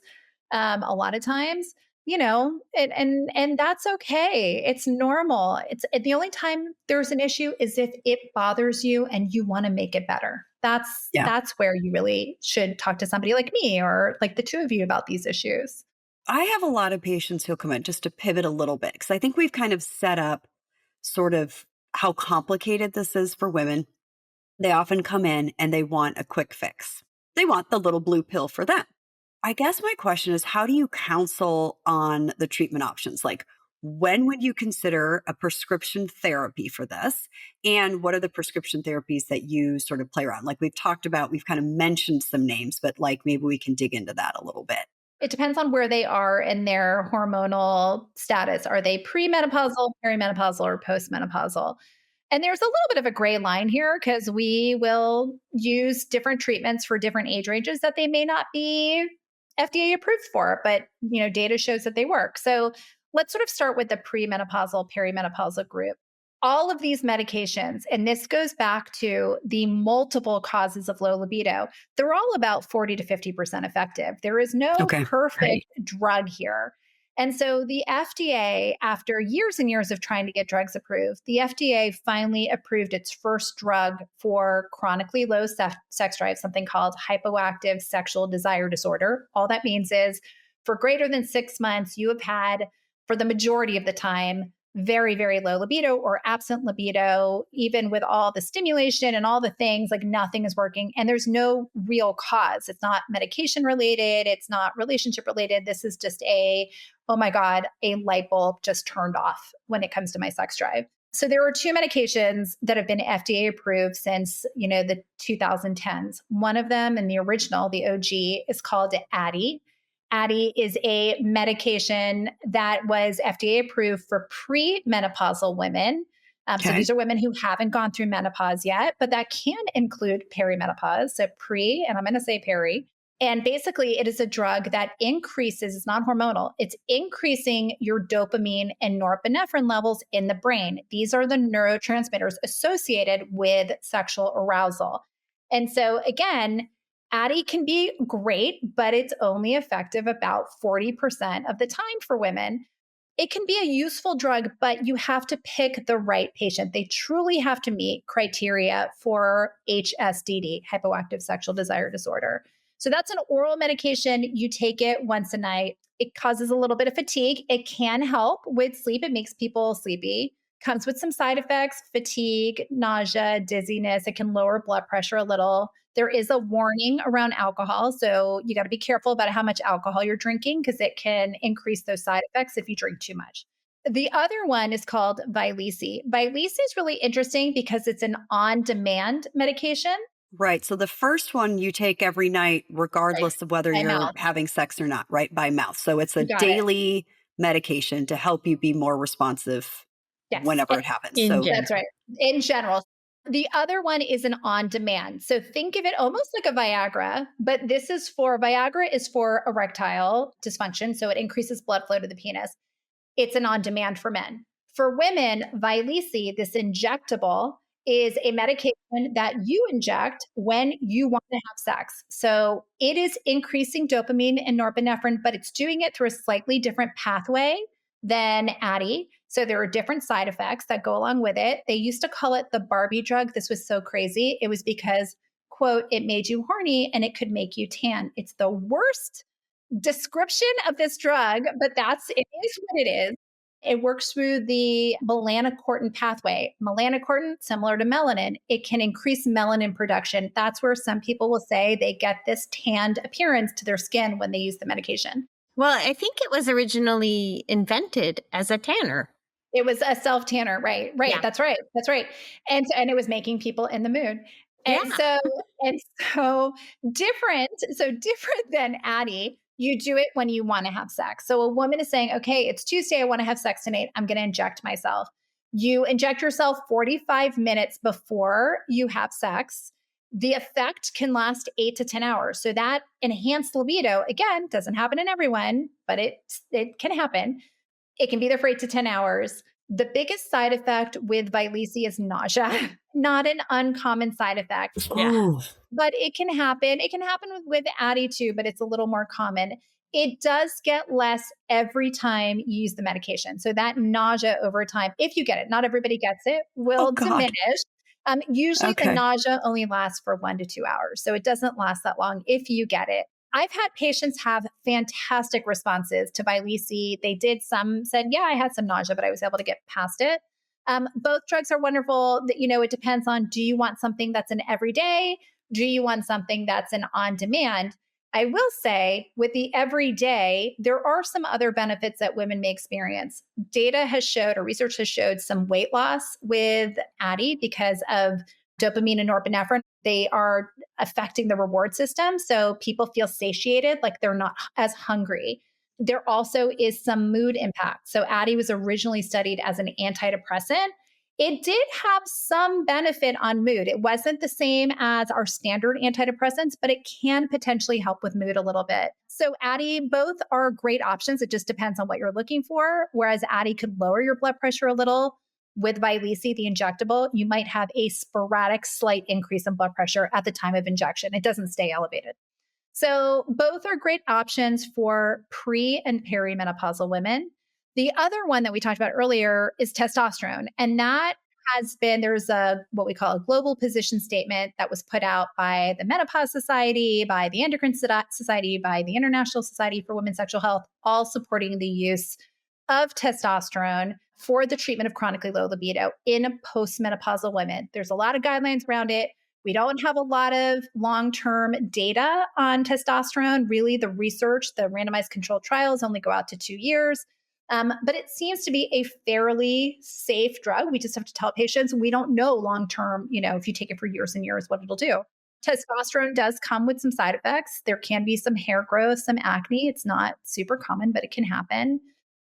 a lot of times, and that's okay. It's normal. The only time there's an issue is if it bothers you and you want to make it better. Yeah. That's where you really should talk to somebody like me or like the two of you about these issues. I have a lot of patients who'll come in just to pivot a little bit because I think we've kind of set up sort of how complicated this is for women. They often come in and they want a quick fix. They want the little blue pill for them. I guess my question is, how do you counsel on the treatment options? Like, when would you consider a prescription therapy for this? And what are the prescription therapies that you sort of play around? Like we've talked about, we've kind of mentioned some names, but like maybe we can dig into that a little bit. It depends on where they are in their hormonal status. Are they premenopausal, perimenopausal, or postmenopausal? And there's a little bit of a gray line here because we will use different treatments for different age ranges that they may not be FDA approved for, but data shows that they work. So let's sort of start with the premenopausal, perimenopausal group. All of these medications, and this goes back to the multiple causes of low libido, they're all about 40 to 50% effective. There is no Okay. perfect drug here. And so the FDA, after years and years of trying to get drugs approved, the FDA finally approved its first drug for chronically low sex drive, something called hypoactive sexual desire disorder. All that means is for greater than 6 months, you have had, for the majority of the time, very, very low libido or absent libido, even with all the stimulation and all the things, like nothing is working. And there's no real cause. It's not medication related. It's not relationship related. This is just oh my God, a light bulb just turned off when it comes to my sex drive. So there are two medications that have been FDA approved since, the 2010s. One of them, and the original, the OG, is called Addyi. Addyi is a medication that was FDA approved for premenopausal women. So Okay. these are women who haven't gone through menopause yet, but that can include perimenopause. So pre, and I'm going to say peri. And basically, it is a drug that increases, it's not hormonal, it's increasing your dopamine and norepinephrine levels in the brain. These are the neurotransmitters associated with sexual arousal. And so, again, Addyi can be great, but it's only effective about 40% of the time for women. It can be a useful drug, but you have to pick the right patient. They truly have to meet criteria for HSDD, hypoactive sexual desire disorder. So that's an oral medication. You take it once a night. It causes a little bit of fatigue. It can help with sleep. It makes people sleepy. Comes with some side effects, fatigue, nausea, dizziness. It can lower blood pressure a little. There is a warning around alcohol. So you got to be careful about how much alcohol you're drinking because it can increase those side effects if you drink too much. The other one is called Vyleesi. Vyleesi is really interesting because it's an on-demand medication. Right. So the first one you take every night, Right. regardless of whether By you're mouth. having sex or not, right? By mouth. So it's a You got it. daily medication to help you be more responsive Yes. whenever it happens. In So, That's general. right. In general. The other one is an on demand. So think of it almost like a Viagra, but Viagra is for erectile dysfunction. So it increases blood flow to the penis. It's an on demand for men. For women, Vyleesi, this injectable, is a medication that you inject when you want to have sex. So it is increasing dopamine and norepinephrine, but it's doing it through a slightly different pathway than Addyi. So there are different side effects that go along with it. They used to call it the Barbie drug. This was so crazy. It was because, quote, it made you horny and it could make you tan. It's the worst description of this drug, but it is what it is. It works through the melanocortin pathway. Melanocortin, similar to melanin, it can increase melanin production. That's where some people will say they get this tanned appearance to their skin when they use the medication. Well, I think it was originally invented as a tanner. It was a self tanner, right? Right. Yeah. That's right. And it was making people in the mood. Yeah. And so and so different than Addie. You do it when you want to have sex. So a woman is saying, "Okay, it's Tuesday. I want to have sex tonight. I'm going to inject myself." You inject yourself 45 minutes before you have sex. the effect can last 8 to 10 hours. So that enhanced libido, again, doesn't happen in everyone, but it can happen. It can be there for 8 to 10 hours. The biggest side effect with Vyleesi is nausea, not an uncommon side effect, Yeah. Oh, but it can happen. It can happen with Addie too, but it's a little more common. It does get less every time you use the medication. So that nausea over time, if you get it, not everybody gets it, oh will God. diminish. Usually the Okay. nausea only lasts for 1 to 2 hours. So it doesn't last that long if you get it. I've had patients have fantastic responses to Vyleesi. They did some said, yeah, I had some nausea, but I was able to get past it. Both drugs are wonderful. It depends on, do you want something that's an everyday? Do you want something that's an on demand? I will say with the everyday, there are some other benefits that women may experience. Data has showed, or research has showed, some weight loss with Addie because of dopamine and norepinephrine. They are affecting the reward system. So people feel satiated, like they're not as hungry. There also is some mood impact. So Addie was originally studied as an antidepressant. It did have some benefit on mood. It wasn't the same as our standard antidepressants, but it can potentially help with mood a little bit. So, Addie, both are great options. It just depends on what you're looking for. Whereas Addie could lower your blood pressure a little. With Vyleesi, the injectable, you might have a sporadic slight increase in blood pressure at the time of injection. It doesn't stay elevated. So, both are great options for pre and perimenopausal women. The other one that we talked about earlier is testosterone. And that there's what we call a global position statement that was put out by the Menopause Society, by the Endocrine Society, by the International Society for Women's Sexual Health, all supporting the use of testosterone for the treatment of chronically low libido in postmenopausal women. There's a lot of guidelines around it. We don't have a lot of long term data on testosterone. Really, the research, the randomized controlled trials only go out to 2 years. But it seems to be a fairly safe drug. We just have to tell patients we don't know long term, if you take it for years and years, what it'll do. Testosterone does come with some side effects. There can be some hair growth, some acne. It's not super common, but it can happen.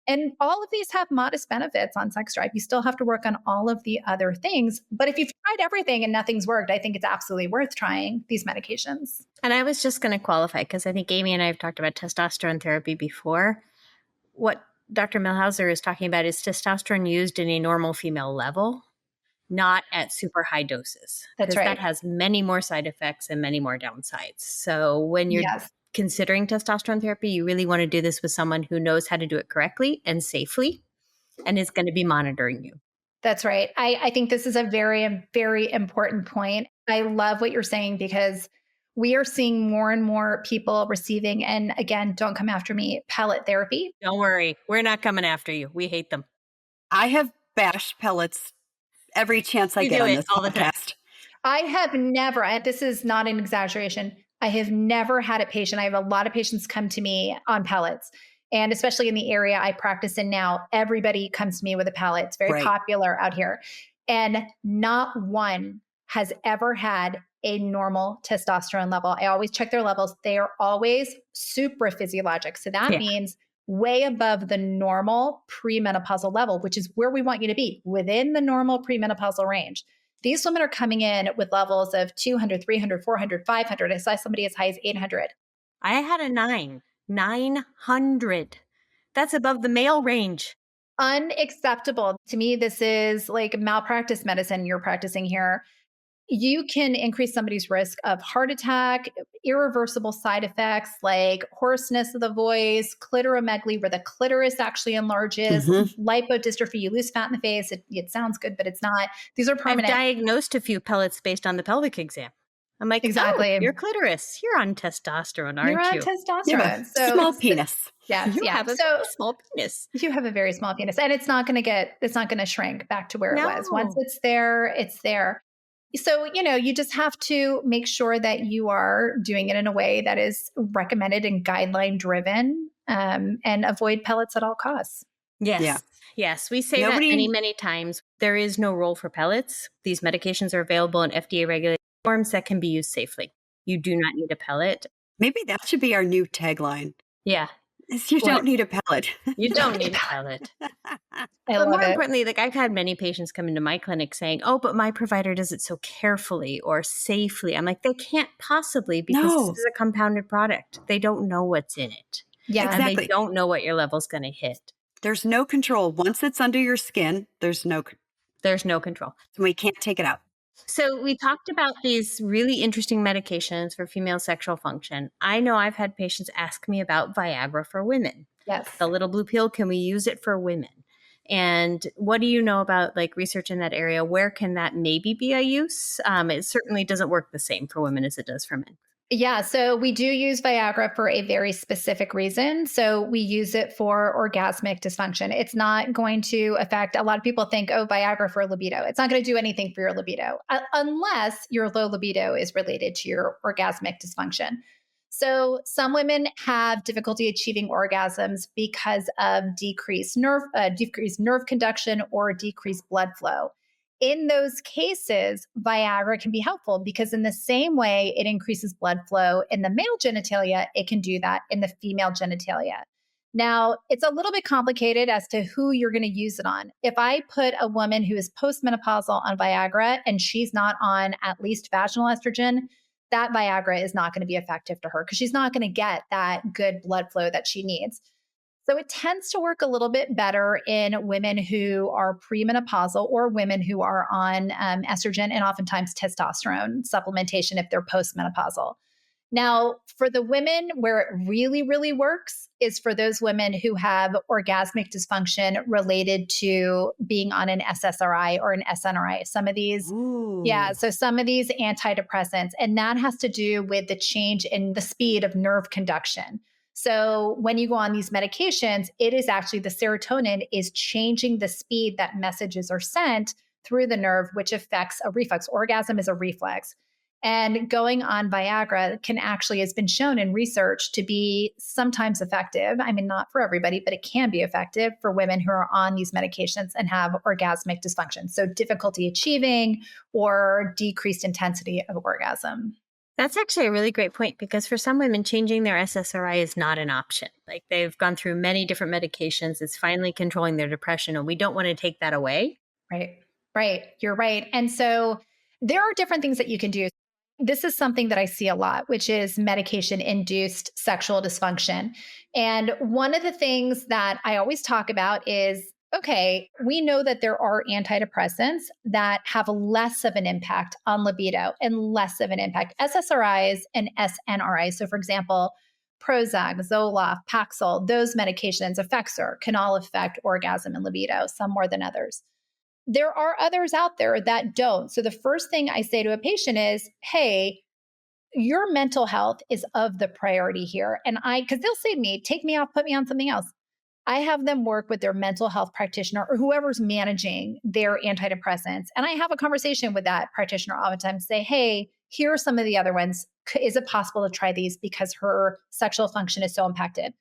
And all of these have modest benefits on sex drive. You still have to work on all of the other things. But if you've tried everything and nothing's worked, I think it's absolutely worth trying these medications. And I was just going to qualify because I think Amy and I have talked about testosterone therapy before. What Dr. Millheiser is talking about is testosterone used in a normal female level, not at super high doses, That's because that right. has many more side effects and many more downsides. So when you're Yes. considering testosterone therapy, you really want to do this with someone who knows how to do it correctly and safely and is going to be monitoring you. That's right. I think this is a very, very important point. I love what you're saying because we are seeing more and more people receiving, and again, don't come after me, pellet therapy. Don't worry. We're not coming after you. We hate them. I have bashed pellets every chance I We get do on it this all the time. podcast. I have never, and this is not an exaggeration, I have never had a patient. I have a lot of patients come to me on pellets. And especially in the area I practice in now, everybody comes to me with a pellet. It's very Right. popular out here. And not one has ever had a normal testosterone level. I always check their levels. They are always supraphysiologic. So that Yeah. means way above the normal premenopausal level, which is where we want you to be, within the normal premenopausal range. These women are coming in with levels of 200, 300, 400, 500. I saw somebody as high as 800. I had a 900. That's above the male range. Unacceptable. To me, this is like malpractice medicine you're practicing here. You can increase somebody's risk of heart attack, irreversible side effects like hoarseness of the voice, clitoromegaly, where the clitoris actually enlarges, Hmm. lipodystrophy, you lose fat in the face. It sounds good, but it's not. These are I've permanent. diagnosed a few pellets based on the pelvic exam. I'm like, oh, your Exactly. clitoris. You're on testosterone, You're aren't on you? You have testosterone. a So small penis. yes, You yeah. have a So very small penis. you have a very small penis and it's not going to shrink back to where it was. Once No. it's there, it's there. So, you just have to make sure that you are doing it in a way that is recommended and guideline driven, and avoid pellets at all costs. Yeah. Yes. Yes. We say that many, Nobody, many times. There is no role for pellets. These medications are available in FDA regulated forms that can be used safely. You do not need a pellet. maybe that should be our new tagline. Yeah. Is you What? don't need a pellet. You Don't don't need need a that. pellet. I But love more it. importantly, like I've had many patients come into my clinic saying, "Oh, but my provider does it so carefully or safely." I'm like, "They can't possibly because this No, is a compounded product. They don't know what's in it, Yeah. and they exactly. don't know what your level's going to hit. There's no control. Once it's under your skin, there's no There's no control." we can't take it out. So we talked about these really interesting medications for female sexual function. I know I've had patients ask me about Viagra for women. Yes. The little blue pill, can we use it for women? And what do you know about like research in that area? Where can that maybe be a use? It certainly doesn't work the same for women as it does for men. Yeah, so we do use Viagra for a very specific reason. So we use it for orgasmic dysfunction. It's not going to affect, a lot of people think, oh, Viagra for libido. It's not going to do anything for your libido unless your low libido is related to your orgasmic dysfunction. So some women have difficulty achieving orgasms because of decreased nerve conduction or decreased blood flow. In those cases, Viagra can be helpful because, in the same way it increases blood flow in the male genitalia, it can do that in the female genitalia. Now, it's a little bit complicated as to who you're going to use it on. If I put a woman who is postmenopausal on Viagra and she's not on at least vaginal estrogen, that Viagra is not going to be effective to her because she's not going to get that good blood flow that she needs. So it tends to work a little bit better in women who are premenopausal or women who are on estrogen and oftentimes testosterone supplementation if they're postmenopausal. Now, for the women where it really, really works is for those women who have orgasmic dysfunction related to being on an SSRI or an SNRI. Some of these, yeah, Ooh. so some of these antidepressants, and that has to do with the change in the speed of nerve conduction. So when you go on these medications, it is actually the serotonin is changing the speed that messages are sent through the nerve, which affects a reflex. Orgasm is a reflex. And going on Viagra can actually has been shown in research to be sometimes effective. I mean, not for everybody, but it can be effective for women who are on these medications and have orgasmic dysfunction. So difficulty achieving or decreased intensity of orgasm. That's actually a really great point because for some women, changing their SSRI is not an option. Like they've gone through many different medications, it's finally controlling their depression, and we don't want to take that away. Right. Right. You're right. And so there are different things that you can do. This is something that I see a lot, which is medication induced sexual dysfunction. And one of the things that I always talk about is okay, we know that there are antidepressants that have less of an impact on libido and less of an impact. SSRIs and SNRIs. So, for example, Prozac, Zoloft, Paxil, those medications, Effexor, can all affect orgasm and libido, some more than others. There are others out there that don't. So the first thing I say to a patient is, hey, your mental health is of the priority here. And because they'll say to me, take me off, put me on something else. I have them work with their mental health practitioner or whoever's managing their antidepressants. And I have a conversation with that practitioner all the time, say, hey, here are some of the other ones. Is it possible to try these because her sexual function is so impacted?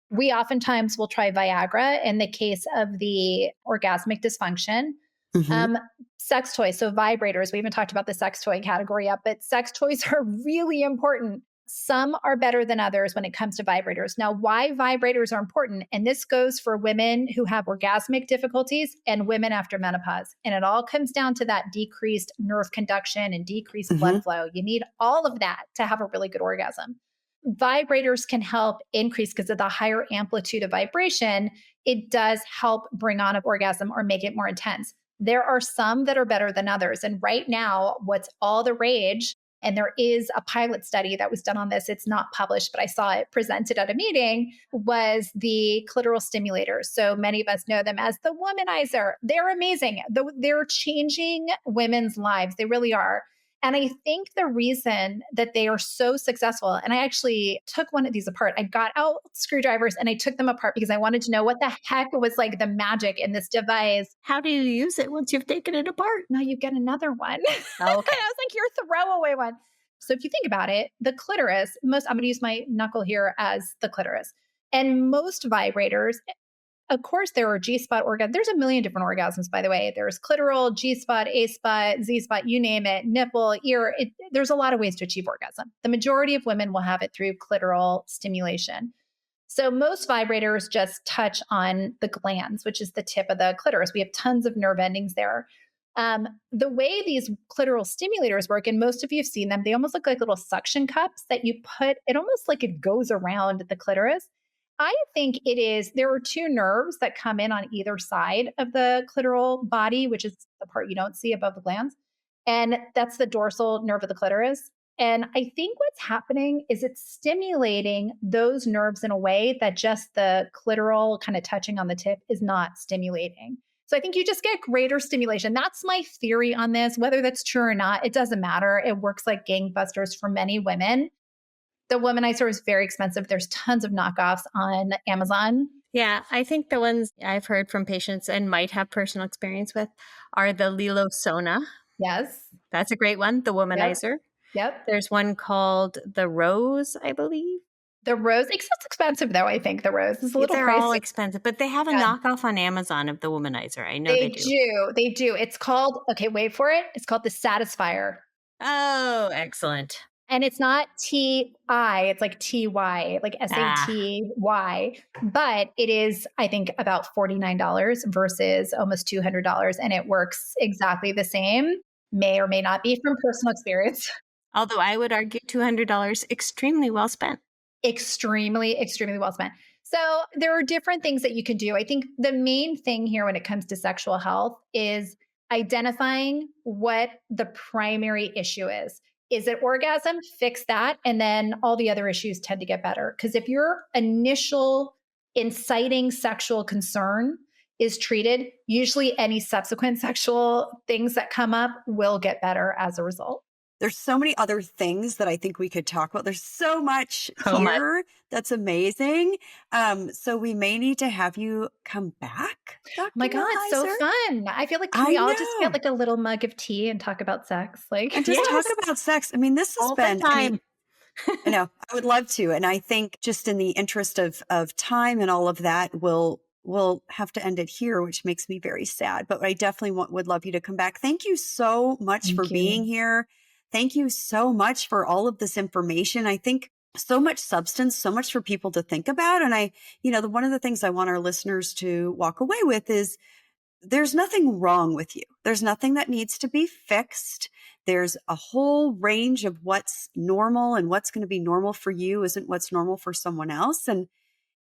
We oftentimes will try Viagra in the case of the orgasmic dysfunction. Hmm. Um, Sex toys, so vibrators. We haven't talked about the sex toy category yet, but sex toys are really important. Some are better than others when it comes to vibrators. Now, why vibrators are important, and this goes for women who have orgasmic difficulties and women after menopause. And it all comes down to that decreased nerve conduction and decreased blood Hmm. flow. You need all of that to have a really good orgasm. Vibrators can help increase because of the higher amplitude of vibration. It does help bring on an orgasm or make it more intense. There are some that are better than others. And right now, what's all the rage, and there is a pilot study that was done on this, it's not published, but I saw it presented at a meeting, was the clitoral stimulators. So many of us know them as the womanizer. They're amazing. They're changing women's lives. They really are. And I think the reason that they are so successful, and I actually took one of these apart. I got out screwdrivers and I took them apart because I wanted to know what the heck was like the magic in this device. How do you use it once you've taken it apart? No, you get another one. And I Okay. was like, your throwaway one. So if you think about it, the clitoris, I'm going to use my knuckle here as the clitoris. And most vibrators, of course, there are G spot orgasms. There's a million different orgasms, by the way. There's clitoral, G spot, A spot, Z spot, you name it, nipple, ear. There's a lot of ways to achieve orgasm. The majority of women will have it through clitoral stimulation. So most vibrators just touch on the glands, which is the tip of the clitoris. We have tons of nerve endings there. The way these clitoral stimulators work, and most of you have seen them, they almost look like little suction cups that you put, it almost like it goes around the clitoris. I think it is, there are two nerves that come in on either side of the clitoral body, which is the part you don't see above the glands. And that's the dorsal nerve of the clitoris. And I think what's happening is it's stimulating those nerves in a way that just the clitoral kind of touching on the tip is not stimulating. So I think you just get greater stimulation. That's my theory on this. Whether that's true or not, it doesn't matter. It works like gangbusters for many women. The womanizer is very expensive. There's tons of knockoffs on Amazon. Yeah, I think the ones I've heard from patients and might have personal experience with are the Lilosona. Yes. That's a great one, the Yep. womanizer. Yep. There's one called the Rose, I believe. The rose, it's expensive though. I think the rose is a little They're all pricey. expensive, but they have a Yeah. knockoff on Amazon of the womanizer. I know they They do. do. They do. It's called, okay, wait for it. It's called the Satisfier. Oh, excellent. And it's not TI, it's like TY, like Ah, SATY. But it is, I think, about $49 versus almost $200. And it works exactly the same. May or may not be from personal experience. although I would argue $200 extremely well spent. Extremely well spent. So there are different things that you can do. I think the main thing here when it comes to sexual health is identifying what the primary issue is. Is it orgasm? Fix that. And then all the other issues tend to get better. Because if your initial inciting sexual concern is treated, usually any subsequent sexual things that come up will get better as a result. There's so many other things that I think we could talk about. There's so much So much. here that's amazing. So we may need to have you come back, Oh my Dr. God, so Millheiser. fun. I feel like, can I we all just get know. like a little mug of tea and talk about sex? Like, And just talk Yes, about sex. I mean, this has all the been, time. I know, I would love to. And I think just in the interest of time and all of that, we'll have to end it here, which makes me very sad. But I definitely would love you to come back. Thank you so much for thank being you. here. Thank you so much for all of this information. I think so much substance, so much for people to think about. And one of the things I want our listeners to walk away with is there's nothing wrong with you. There's nothing that needs to be fixed. There's a whole range of what's normal, and what's going to be normal for you isn't what's normal for someone else. And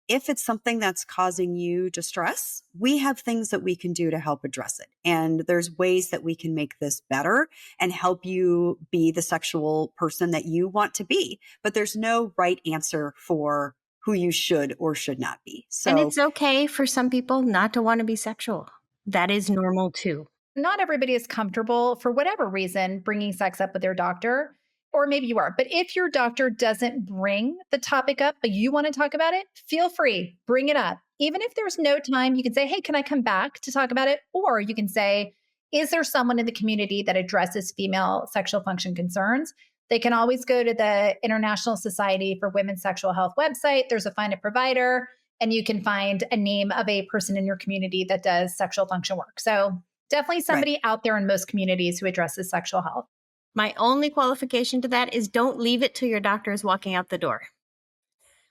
if it's something that's causing you distress, we have things that we can do to help address it. And there's ways that we can make this better and help you be the sexual person that you want to be. But there's no right answer for who you should or should not be. And So, it's okay for some people not to want to be sexual. That is normal too. Not everybody is comfortable for whatever reason bringing sex up with their doctor, or maybe you are. But if your doctor doesn't bring the topic up, but you want to talk about it, feel free, bring it up. Even if there's no time, you can say, hey, can I come back to talk about it? Or you can say, is there someone in the community that addresses female sexual function concerns? They can always go to the International Society for Women's Sexual Health website. There's a find a provider, and you can find a name of a person in your community that does sexual function work. So definitely right. somebody out there in most communities who addresses sexual health. My only qualification to that is don't leave it till your doctor is walking out the door.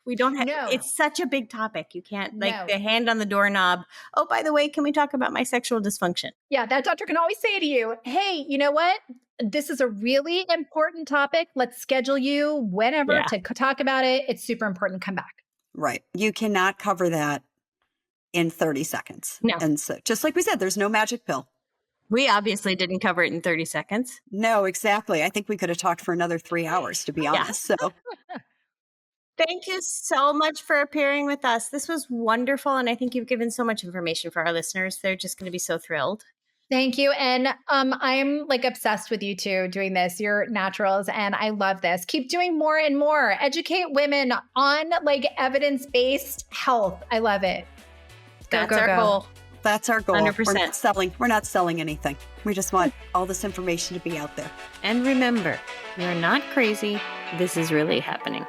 We don't have, No, it's such a big topic. You can't, like, no. the hand on the doorknob. Oh, by the way, can we talk about my sexual dysfunction? Yeah, that doctor can always say to you, hey, you know what? This is a really important topic. Let's schedule you whenever Yeah. to talk about it. It's super important. Come back. Right. You cannot cover that in 30 seconds. No, And so, just like we said, there's no magic pill. we obviously didn't cover it in 30 seconds. No, exactly. I think we could have talked for another 3 hours, to be Yeah. honest. So, Thank you so much for appearing with us. This was wonderful. And I think you've given so much information for our listeners. They're just going to be so thrilled. Thank you. And I'm like obsessed with you too doing this. You're naturals and I love this. Keep doing more and more. Educate women on like evidence-based health. I love it. Go, That's go, our go. goal. that's our goal. 100%. We're not selling anything. We just want all this information to be out there. And remember, you're not crazy. This is really happening.